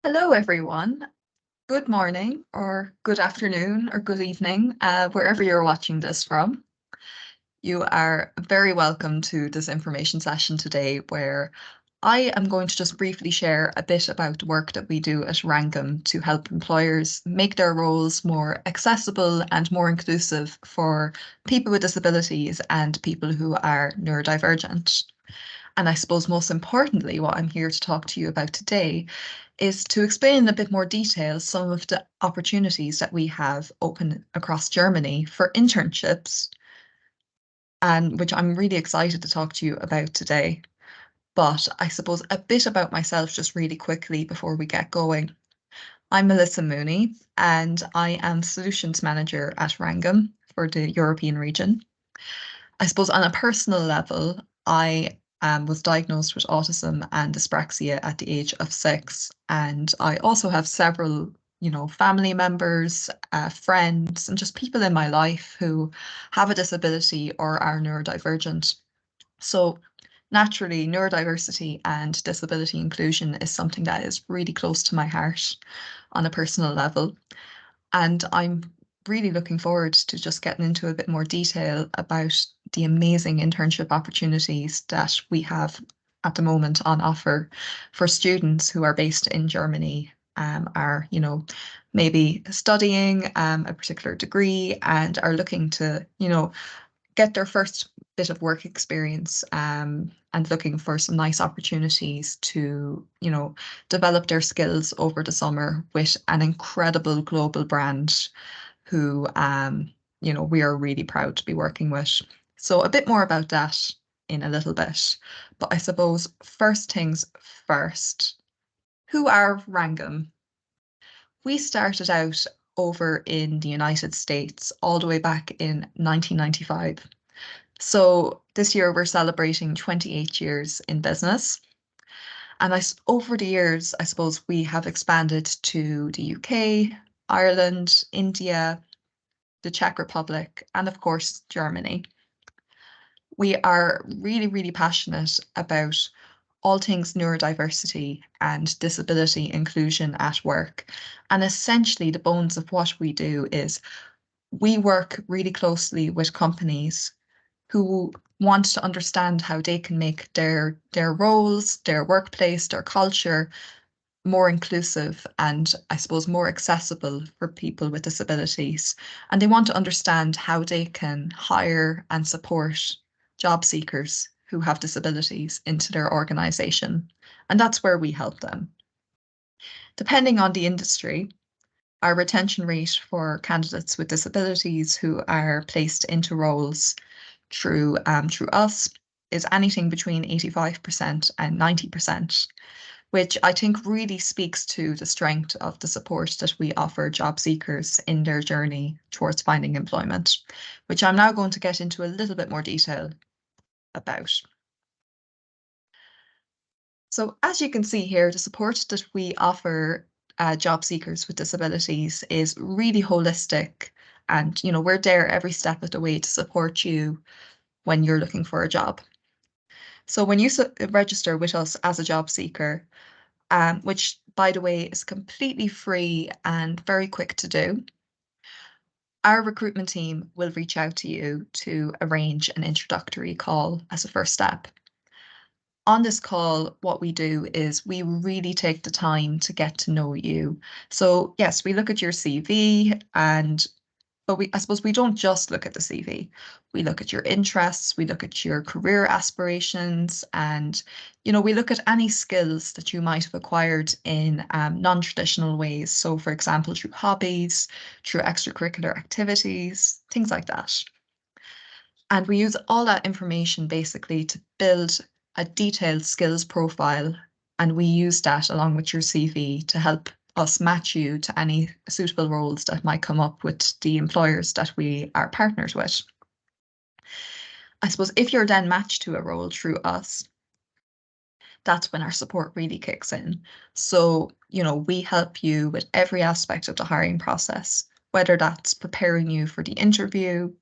Hello, everyone. Good morning, or good afternoon, or good evening, wherever you're watching this from. You are very welcome to this information session today, where I am going to just briefly share a bit about the work that we do at Rangam to help employers make their roles more accessible and more inclusive for people with disabilities and people who are neurodivergent. And I suppose most importantly, what I'm here to talk to you about today is to explain in a bit more detail some of the opportunities that we have open across Germany for internships, and which I'm really excited to talk to you about today. But I suppose a bit about myself just really quickly before we get going. I'm Melissa Mooney, and I am Solutions Manager at Rangam for the European region. I suppose on a personal level, I was diagnosed with autism and dyspraxia at the age of 6, and I also have several, family members, friends, and just people in my life who have a disability or are neurodivergent. So naturally, neurodiversity and disability inclusion is something that is really close to my heart on a personal level. And I'm really looking forward to just getting into a bit more detail about the amazing internship opportunities that we have at the moment on offer for students who are based in Germany, are, maybe studying a particular degree and are looking to, get their first bit of work experience, and looking for some nice opportunities to, develop their skills over the summer with an incredible global brand who, we are really proud to be working with. So a bit more about that in a little bit. But I suppose first things first, who are Rangam? We started out over in the United States all the way back in 1995. So this year we're celebrating 28 years in business. And over the years, I suppose we have expanded to the UK, Ireland, India, the Czech Republic, and of course, Germany. We are really, really passionate about all things neurodiversity and disability inclusion at work. And essentially, the bones of what we do is we work really closely with companies who want to understand how they can make their roles, their workplace, their culture more inclusive and I suppose more accessible for people with disabilities. And they want to understand how they can hire and support job seekers who have disabilities into their organization. And that's where we help them. Depending on the industry, our retention rate for candidates with disabilities who are placed into roles through us is anything between 85% and 90%, which I think really speaks to the strength of the support that we offer job seekers in their journey towards finding employment, which I'm now going to get into a little bit more detail about. So as you can see here, the support that we offer job seekers with disabilities is really holistic. And, we're there every step of the way to support you when you're looking for a job. So when you register with us as a job seeker, which by the way is completely free and very quick to do, our recruitment team will reach out to you to arrange an introductory call as a first step. On this call, what we do is we really take the time to get to know you. So yes, we look at your CV but I suppose we don't just look at the CV. We look at your interests, we look at your career aspirations, and we look at any skills that you might have acquired in non-traditional ways. So, for example, through hobbies, through extracurricular activities, things like that. And we use all that information basically to build a detailed skills profile, and we use that along with your CV to help us match you to any suitable roles that might come up with the employers that we are partnered with. I suppose if you're then matched to a role through us, that's when our support really kicks in. So, we help you with every aspect of the hiring process, whether that's preparing you for the interview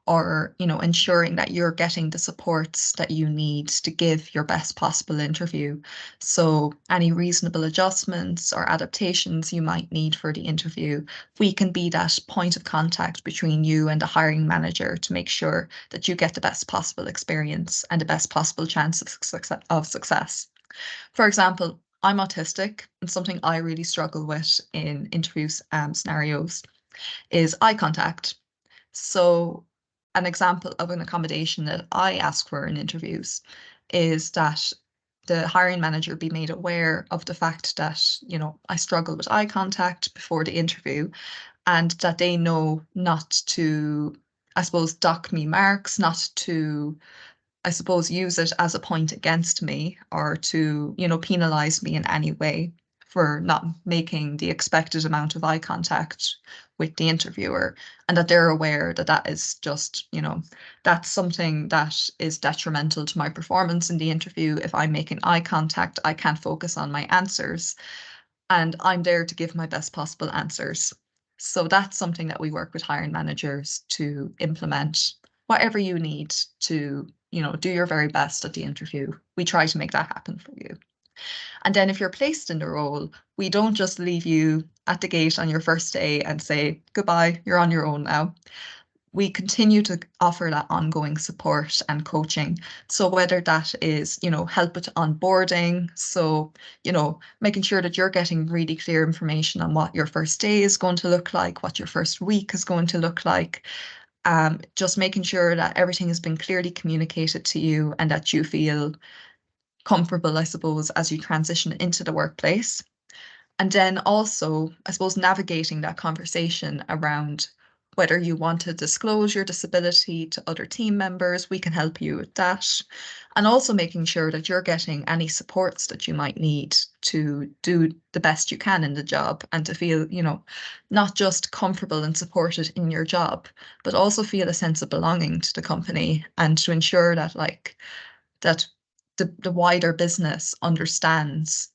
or, ensuring that you're getting the supports that you need to give your best possible interview. So any reasonable adjustments or adaptations you might need for the interview, we can be that point of contact between you and the hiring manager to make sure that you get the best possible experience and the best possible chance of success. For example, I'm autistic, and something I really struggle with in interview scenarios is eye contact. So, an example of an accommodation that I ask for in interviews is that the hiring manager be made aware of the fact that, I struggle with eye contact before the interview, and that they know not to, I suppose, dock me marks, not to, I suppose, use it as a point against me or to, penalize me in any way for not making the expected amount of eye contact with the interviewer, and that they're aware that that is just, that's something that is detrimental to my performance in the interview. If I'm making eye contact, I can't focus on my answers, and I'm there to give my best possible answers. So that's something that we work with hiring managers to implement. Whatever you need to, do your very best at the interview, we try to make that happen for you. And then if you're placed in the role, we don't just leave you at the gate on your first day and say, goodbye, you're on your own now. We continue to offer that ongoing support and coaching. So whether that is, help with onboarding, so, making sure that you're getting really clear information on what your first day is going to look like, what your first week is going to look like, just making sure that everything has been clearly communicated to you and that you feel comfortable, I suppose, as you transition into the workplace. And then also, I suppose, navigating that conversation around whether you want to disclose your disability to other team members, we can help you with that. And also making sure that you're getting any supports that you might need to do the best you can in the job and to feel, not just comfortable and supported in your job, but also feel a sense of belonging to the company and to ensure that that the wider business understands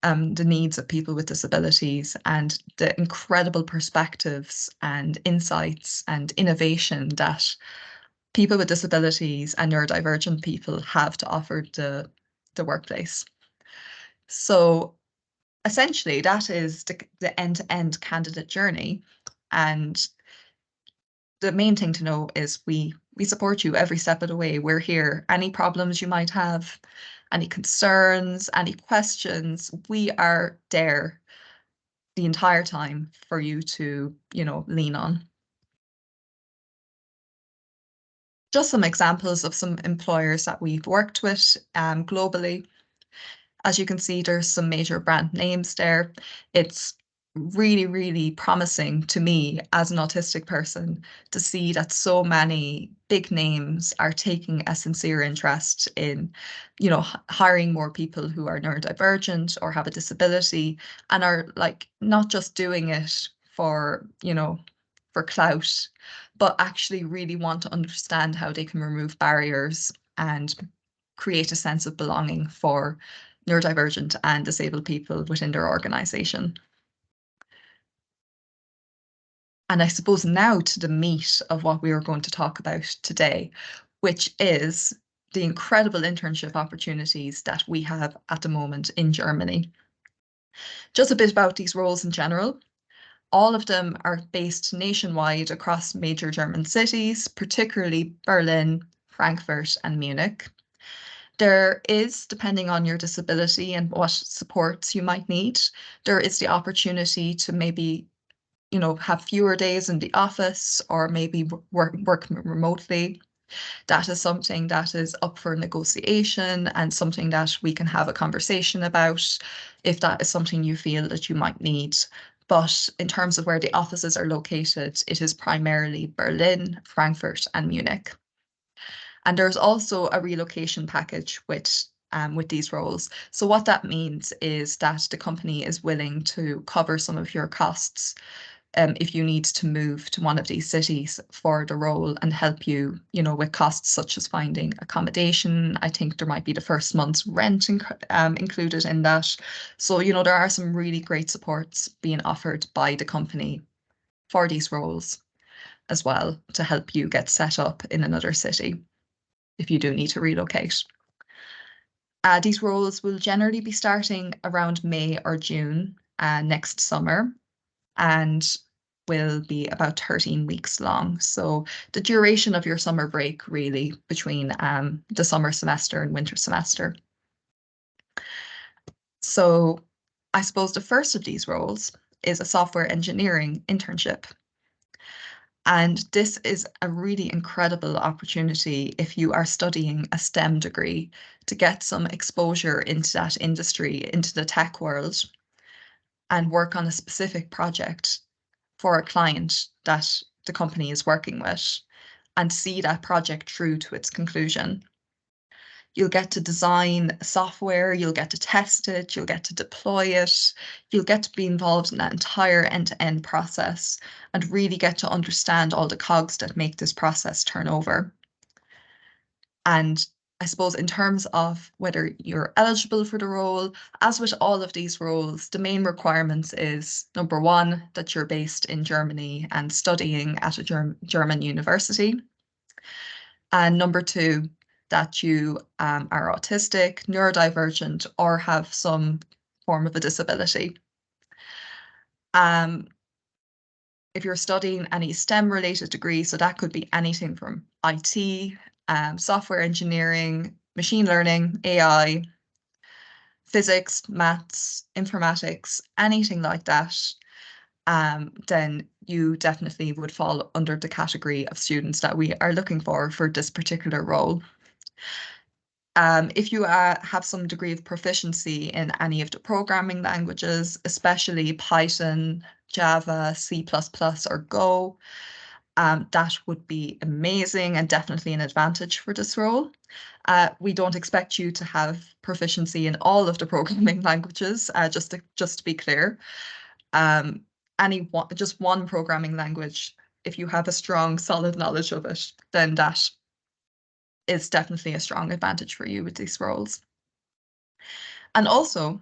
the needs of people with disabilities and the incredible perspectives and insights and innovation that people with disabilities and neurodivergent people have to offer the workplace. So essentially, that is the end-to-end candidate journey. And the main thing to know is we support you every step of the way. We're here. Any problems you might have, any concerns, any questions, we are there the entire time for you to, lean on. Just some examples of some employers that we've worked with globally. As you can see, there's some major brand names there. It's really, really promising to me as an autistic person to see that so many big names are taking a sincere interest in, hiring more people who are neurodivergent or have a disability and are like not just doing it for, for clout, but actually really want to understand how they can remove barriers and create a sense of belonging for neurodivergent and disabled people within their organisation. And I suppose now to the meat of what we are going to talk about today, which is the incredible internship opportunities that we have at the moment in Germany. Just a bit about these roles in general. All of them are based nationwide across major German cities, particularly Berlin, Frankfurt, and Munich. There is, depending on your disability and what supports you might need, there is the opportunity to maybe, have fewer days in the office or maybe work remotely. That is something that is up for negotiation and something that we can have a conversation about if that is something you feel that you might need. But in terms of where the offices are located, it is primarily Berlin, Frankfurt, and Munich. And there's also a relocation package with these roles. So what that means is that the company is willing to cover some of your costs if you need to move to one of these cities for the role and help you, with costs such as finding accommodation. I think there might be the first month's rent included in that. So, there are some really great supports being offered by the company for these roles. as well to help you get set up in another city if you do need to relocate. These roles will generally be starting around May or June next summer and will be about 13 weeks long. So the duration of your summer break, really, between the summer semester and winter semester. So I suppose the first of these roles is a software engineering internship. And this is a really incredible opportunity if you are studying a STEM degree to get some exposure into that industry, into the tech world, and work on a specific project for a client that the company is working with and see that project through to its conclusion. You'll get to design software, you'll get to test it, you'll get to deploy it, you'll get to be involved in that entire end-to-end process and really get to understand all the cogs that make this process turn over. And I suppose in terms of whether you're eligible for the role, as with all of these roles, the main requirements is number one, that you're based in Germany and studying at a German university. And number two, that you are autistic, neurodivergent, or have some form of a disability. If you're studying any STEM related degree, so that could be anything from IT, software engineering, machine learning, AI, physics, maths, informatics, anything like that, then you definitely would fall under the category of students that we are looking for this particular role. If you have some degree of proficiency in any of the programming languages, especially Python, Java, C++, or Go, that would be amazing and definitely an advantage for this role. We don't expect you to have proficiency in all of the programming languages, just to be clear. Just one programming language, if you have a strong, solid knowledge of it, then that is definitely a strong advantage for you with these roles. And also,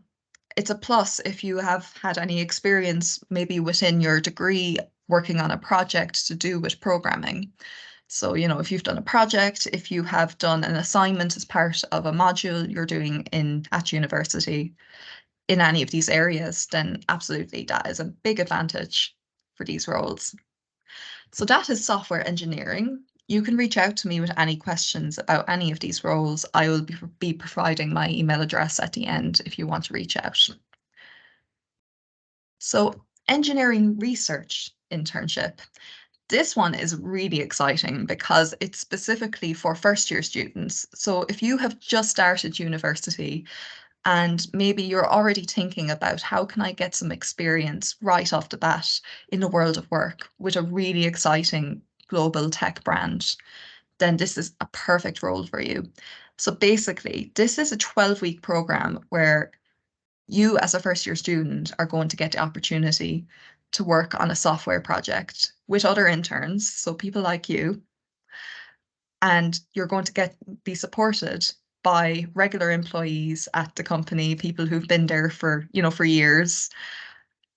it's a plus if you have had any experience maybe within your degree working on a project to do with programming. So, if you've done a project, if you have done an assignment as part of a module you're doing at university in any of these areas, then absolutely that is a big advantage for these roles. So that is software engineering. You can reach out to me with any questions about any of these roles. I will be providing my email address at the end if you want to reach out. So engineering research internship. This one is really exciting because it's specifically for first year students. So if you have just started university and maybe you're already thinking about how can I get some experience right off the bat in the world of work with a really exciting global tech brand, then this is a perfect role for you. So basically, this is a 12-week program where you as a first year student are going to get the opportunity to work on a software project with other interns, so people like you, and you're going to be supported by regular employees at the company, people who've been there for years,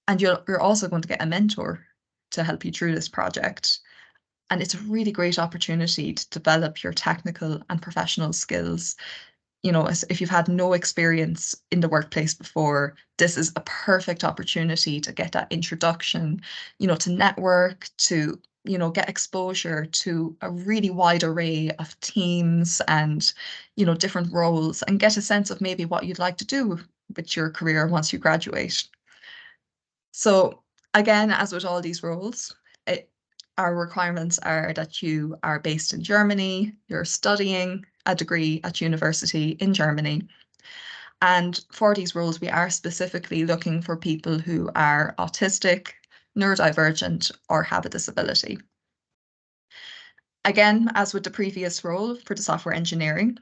and you're also going to get a mentor to help you through this project. And it's a really great opportunity to develop your technical and professional skills. If you've had no experience in the workplace before, this is a perfect opportunity to get that introduction, to network, to, get exposure to a really wide array of teams and, different roles, and get a sense of maybe what you'd like to do with your career once you graduate. So again, as with all these roles, our requirements are that you are based in Germany, you're studying a degree at university in Germany. And for these roles, we are specifically looking for people who are autistic, neurodivergent, or have a disability. Again, as with the previous role for the software engineering,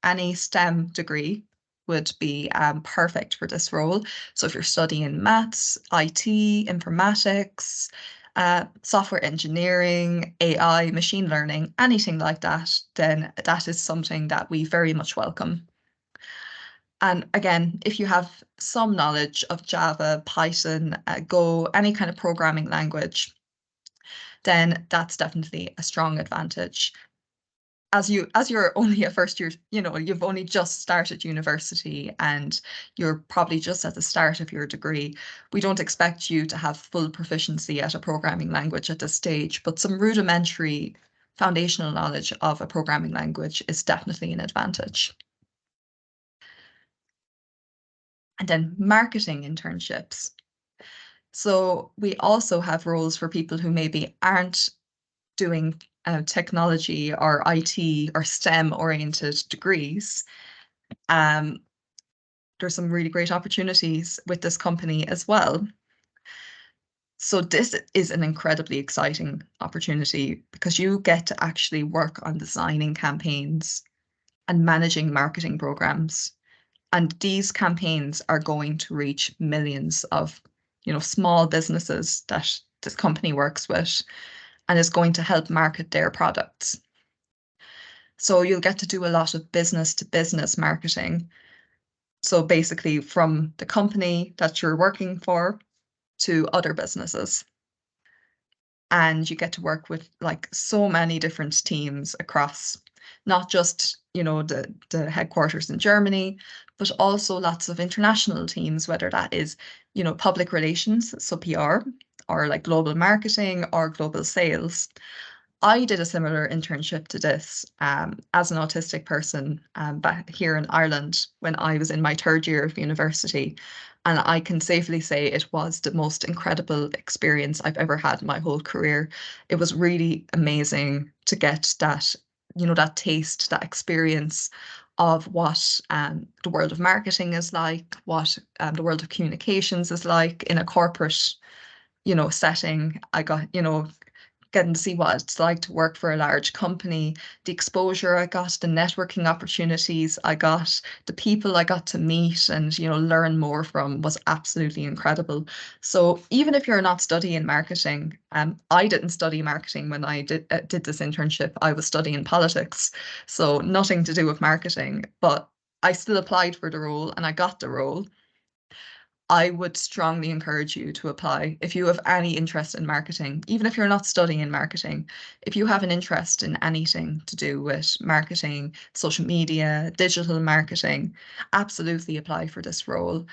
any STEM degree would be perfect for this role. So if you're studying maths, IT, informatics, software engineering, AI, machine learning, anything like that, then that is something that we very much welcome. And again, if you have some knowledge of Java, Python, Go, any kind of programming language, then that's definitely a strong advantage. As you're only a first year, you've only just started university and you're probably just at the start of your degree. We don't expect you to have full proficiency at a programming language at this stage, but some rudimentary foundational knowledge of a programming language is definitely an advantage. And then marketing internships. So we also have roles for people who maybe aren't doing technology or IT or STEM oriented degrees. Um, there's some really great opportunities with this company as well. So this is an incredibly exciting opportunity because you get to actually work on designing campaigns and managing marketing programs. And these campaigns are going to reach millions of, small businesses that this company works with and is going to help market their products. So you'll get to do a lot of business to business marketing. So basically from the company that you're working for to other businesses. And you get to work with like so many different teams across not just, the headquarters in Germany, but also lots of international teams, whether that is, public relations, so PR, or like global marketing or global sales. I did a similar internship to this as an autistic person back here in Ireland when I was in my third year of university. And I can safely say it was the most incredible experience I've ever had in my whole career. It was really amazing to get that, that taste, that experience of what the world of marketing is like, what the world of communications is like in a corporate, setting. I got, getting to see what it's like to work for a large company, the exposure I got, the networking opportunities I got, the people I got to meet and, learn more from was absolutely incredible. So even if you're not studying marketing, I didn't study marketing when I did this internship. I was studying politics, so nothing to do with marketing, but I still applied for the role and I got the role. I would strongly encourage you to apply if you have any interest in marketing, even if you're not studying in marketing. If you have an interest in anything to do with marketing, social media, digital marketing, absolutely apply for this role.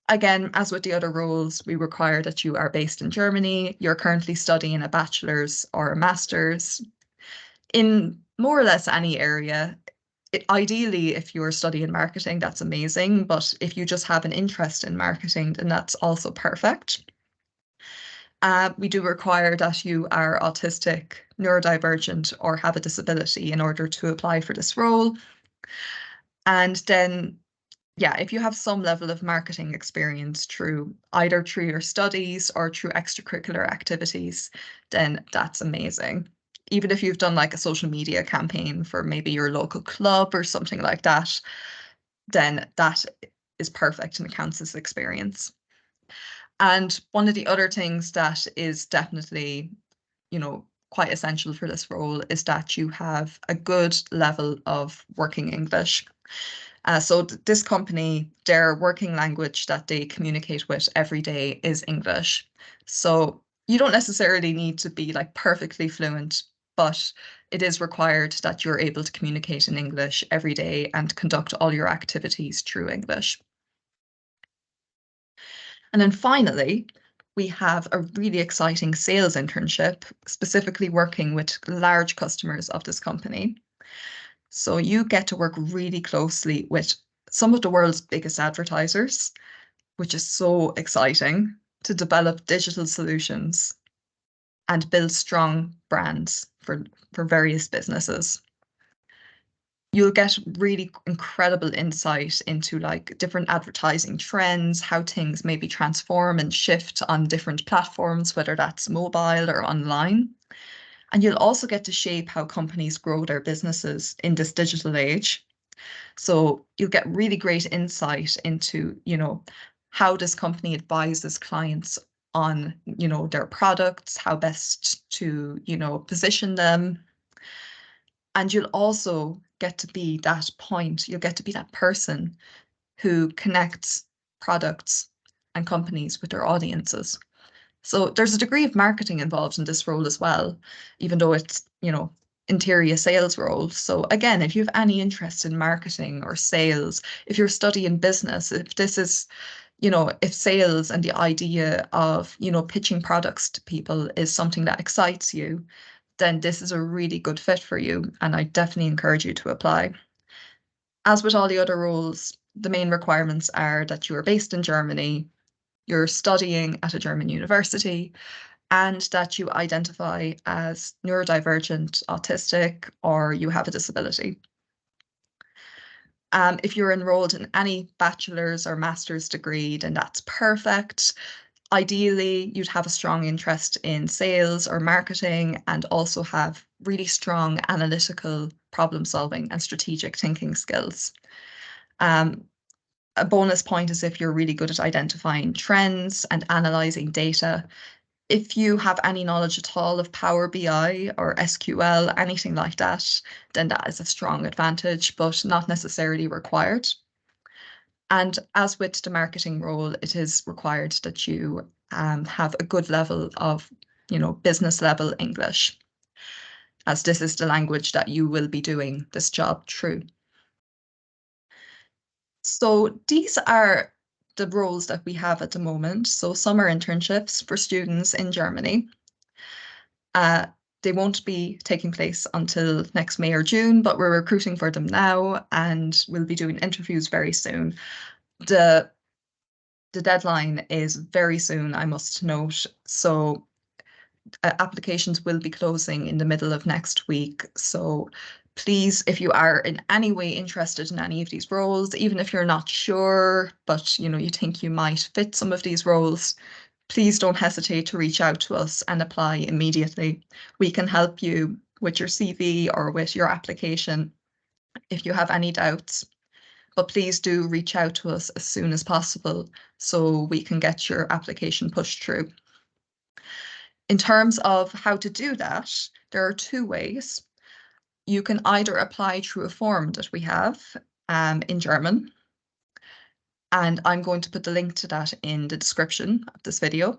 Again, as with the other roles, we require that you are based in Germany, you're currently studying a bachelor's or a master's in more or less any area. Ideally, if you're studying marketing, that's amazing. But if you just have an interest in marketing, then that's also perfect. We do require that you are autistic, neurodivergent, or have a disability in order to apply for this role. And then, yeah, if you have some level of marketing experience either through your studies or through extracurricular activities, then that's amazing. Even if you've done like a social media campaign for maybe your local club or something like that, then that is perfect and counts as experience. And one of the other things that is definitely, quite essential for this role is that you have a good level of working English. So this company, their working language that they communicate with every day is English. So you don't necessarily need to be like perfectly fluent, but it is required that you're able to communicate in English every day and conduct all your activities through English. And then finally, we have a really exciting sales internship, specifically working with large customers of this company. So you get to work really closely with some of the world's biggest advertisers, which is so exciting, to develop digital solutions and build strong brands for various businesses. You'll get really incredible insight into like different advertising trends, how things maybe transform and shift on different platforms, whether that's mobile or online. And you'll also get to shape how companies grow their businesses in this digital age. So you'll get really great insight into, how this company advises clients on, their products, how best to, position them. And you'll also get to be that point, you'll get to be that person who connects products and companies with their audiences. So there's a degree of marketing involved in this role as well, even though it's, in theory, a sales role. So again, if you have any interest in marketing or sales, if you're studying business, if this is, if sales and the idea of, pitching products to people is something that excites you, then this is a really good fit for you. And I definitely encourage you to apply. As with all the other roles, the main requirements are that you are based in Germany, you're studying at a German university, and that you identify as neurodivergent, autistic, or you have a disability. If you're enrolled in any bachelor's or master's degree, then that's perfect. Ideally, you'd have a strong interest in sales or marketing and also have really strong analytical problem solving and strategic thinking skills. Um, a bonus point is if you're really good at identifying trends and analyzing data. If you have any knowledge at all of Power BI or SQL, anything like that, then that is a strong advantage, but not necessarily required. And as with the marketing role, it is required that you have a good level of, business level English, as this is the language that you will be doing this job through. So these are the roles that we have at the moment. So summer internships for students in Germany. Uh, they won't be taking place until next May or June, but we're recruiting for them now and we'll be doing interviews very soon. The deadline is very soon, I must note. So applications will be closing in the middle of next week. So please, if you are in any way interested in any of these roles, even if you're not sure, but you think you might fit some of these roles, please don't hesitate to reach out to us and apply immediately. We can help you with your CV or with your application if you have any doubts. But please do reach out to us as soon as possible so we can get your application pushed through. In terms of how to do that, there are two ways. You can either apply through a form that we have in German, and I'm going to put the link to that in the description of this video.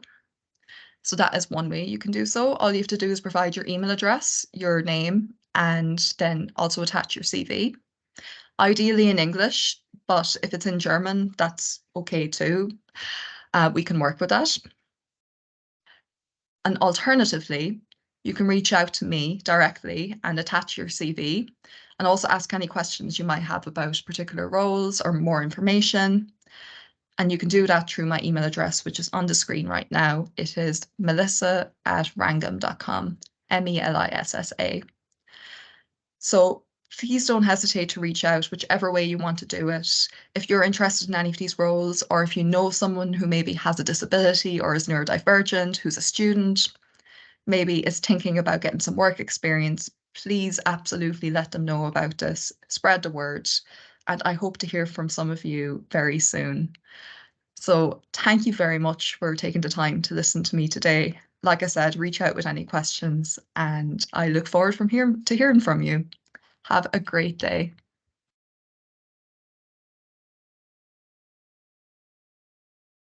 So that is one way you can do so. All you have to do is provide your email address, your name, and then also attach your CV. Ideally in English, but if it's in German, that's okay too. We can work with that. And alternatively, you can reach out to me directly and attach your CV and also ask any questions you might have about particular roles or more information. And you can do that through my email address, which is on the screen right now. It is melissa@rangam.com, Melissa. So please don't hesitate to reach out whichever way you want to do it. If you're interested in any of these roles, or if you know someone who maybe has a disability or is neurodivergent, who's a student, maybe is thinking about getting some work experience, please absolutely let them know about this. Spread the word. And I hope to hear from some of you very soon. So thank you very much for taking the time to listen to me today. Like I said, reach out with any questions and I look forward to hearing from you. Have a great day.